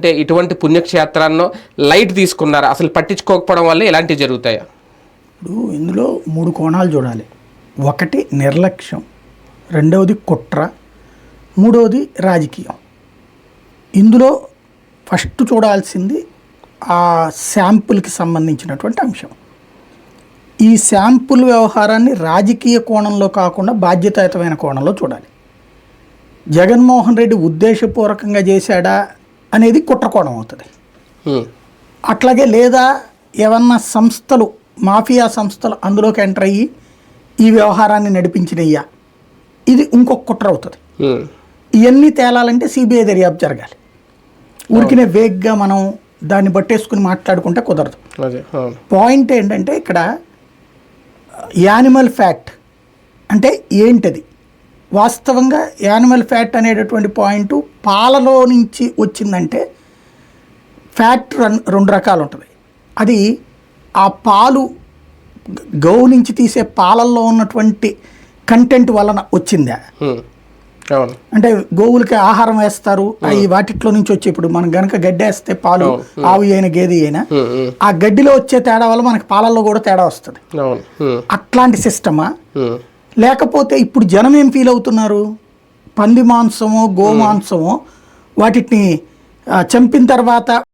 అంటే ఇటువంటి పుణ్యక్షేత్రాల్లో లైట్ తీసుకున్నారు, అసలు పట్టించుకోకపోవడం వల్ల ఇలాంటివి జరుగుతాయా? ఇప్పుడు ఇందులో 3 కోణాలు చూడాలి. ఒకటి నిర్లక్ష్యం, రెండవది కుట్ర, మూడవది రాజకీయం. ఇందులో ఫస్ట్ చూడాల్సింది ఆ శాంపుల్కి సంబంధించినటువంటి అంశం. ఈ శాంపుల్ వ్యవహారాన్ని రాజకీయ కోణంలో కాకుండా బాధ్యతాయుతమైన కోణంలో చూడాలి. జగన్మోహన్ రెడ్డి ఉద్దేశపూర్వకంగా చేశాడా అనేది కుట్రకోణం అవుతుంది. అట్లాగే లేదా ఏమన్నా సంస్థలు, మాఫియా సంస్థలు అందులోకి ఎంటర్ అయ్యి ఈ వ్యవహారాన్ని నడిపించినయ్యా, ఇది ఇంకొక కుట్ర అవుతుంది. ఇవన్నీ తేలాలంటే సిబిఐ దర్యాప్తు జరగాలి. ఊరికినే వేగ్గా మనం దాన్ని బట్టేసుకుని మాట్లాడుకుంటే కుదరదు. పాయింట్ ఏంటంటే ఇక్కడ యానిమల్ ఫ్యాట్ అంటే ఏంటది, వాస్తవంగా యానిమల్ ఫ్యాట్ అనేటటువంటి పాయింట్ పాలలో నుంచి వచ్చిందంటే ఫ్యాట్ 2 రకాలు ఉంటుంది. అది ఆ పాలు గోవు నుంచి తీసే పాలల్లో ఉన్నటువంటి కంటెంట్ వలన వచ్చిందా, అంటే గోవులకి ఆహారం వేస్తారు, అవి వాటిట్లో నుంచి వచ్చి, ఇప్పుడు మనం గనక గడ్డి వేస్తే పాలు ఆవు అయినా గేదె అయినా ఆ గడ్డిలో వచ్చే తేడా వల్ల మనకి పాలల్లో కూడా తేడా వస్తుంది. అట్లాంటి సిస్టమా, లేకపోతే ఇప్పుడు జనం ఏం ఫీల్ అవుతున్నారు, పంది మాంసమో గోమాంసమో వాటిని చంపిన తర్వాత